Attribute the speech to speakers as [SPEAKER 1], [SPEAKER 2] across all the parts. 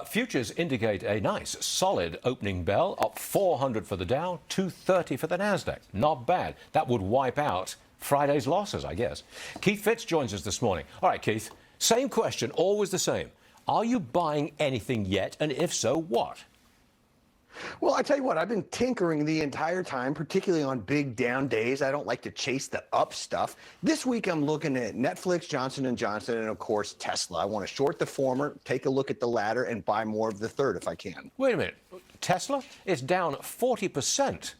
[SPEAKER 1] Futures indicate a nice, solid opening bell, up 400 for the Dow, 230 for the Nasdaq. Not bad. That would wipe out Friday's losses, I guess. Keith Fitz joins us this morning. All right, Keith, same question, always the same. Are you buying anything yet, and if so, what?
[SPEAKER 2] Well, I tell you what, I've been tinkering the entire time, particularly on big down days. I don't like to chase the up stuff. This week, I'm looking at Netflix, Johnson & Johnson, and of course, Tesla. I want to short the former, take a look at the latter, and buy more of the third if I can.
[SPEAKER 1] Wait a minute. Tesla is down 40%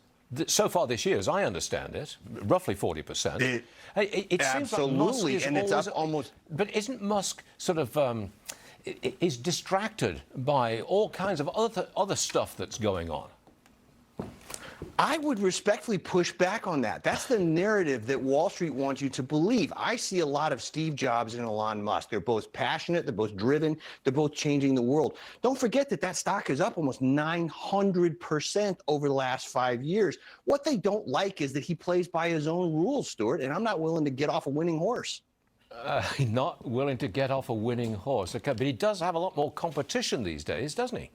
[SPEAKER 1] so far this year, as I understand it, roughly 40%. It seems like Musk is
[SPEAKER 2] and it's up almost.
[SPEAKER 1] But isn't Musk sort of is distracted by all kinds of other stuff that's going on?
[SPEAKER 2] I would respectfully push back on that. That's the narrative that Wall Street wants you to believe. I see a lot of Steve Jobs and Elon Musk. They're both passionate, they're both driven, they're both changing the world. Don't forget that that stock is up almost 900% over the last 5 years. What they don't like is that he plays by his own rules, Stuart, and I'm not willing to get off a winning horse.
[SPEAKER 1] Not willing to get off a winning horse. Okay, but he does have a lot more competition these days, doesn't he?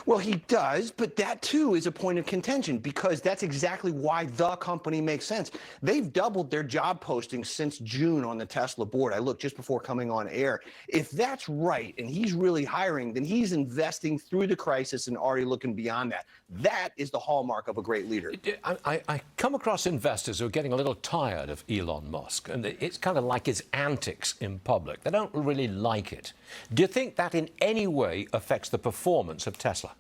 [SPEAKER 2] Well, he does, but that too is a point of contention because that's exactly why the company makes sense. They've doubled their job postings since June on the Tesla board. I looked just before coming on air. If that's right and he's really hiring, then he's investing through the crisis and already looking beyond that. That is the hallmark of a great leader.
[SPEAKER 1] I come across investors who are getting a little tired of Elon Musk, and it's kind of like his antics in public. They don't really like it. Do you think that in any way affects the performance of Tesla?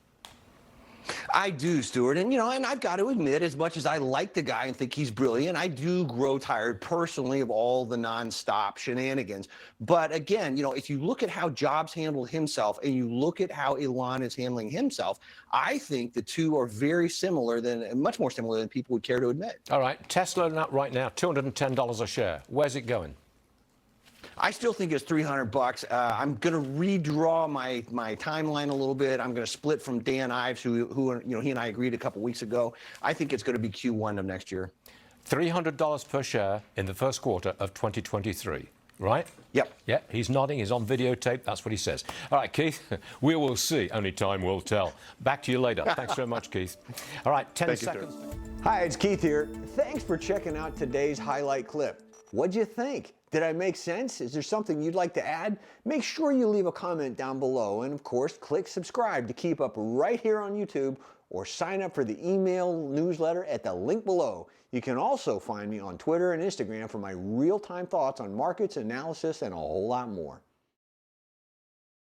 [SPEAKER 2] I do, Stuart. And, and I've got to admit, as much as I like the guy and think he's brilliant, I do grow tired personally of all the nonstop shenanigans. But again, if you look at how Jobs handled himself and you look at how Elon is handling himself, I think the two are very similar, much more similar than people would care to admit.
[SPEAKER 1] All right. Tesla right now, $210 a share. Where's it going?
[SPEAKER 2] I still think it's $300. I'm going to redraw my timeline a little bit. I'm going to split from Dan Ives, who he and I agreed a couple weeks ago. I think it's going to be Q1 of next year.
[SPEAKER 1] $300 per share in the first quarter of 2023, right?
[SPEAKER 2] Yep.
[SPEAKER 1] Yeah, he's nodding. He's on videotape. That's what he says. All right, Keith, we will see. Only time will tell. Back to you later. Thanks very much, Keith. All right, 10 seconds.
[SPEAKER 3] Hi, it's Keith here. Thanks for checking out today's highlight clip. What'd you think? Did I make sense? Is there something you'd like to add? Make sure you leave a comment down below, and of course, click subscribe to keep up right here on YouTube, or sign up for the email newsletter at the link below. You can also find me on Twitter and Instagram for my real-time thoughts on markets, analysis, and a whole lot more.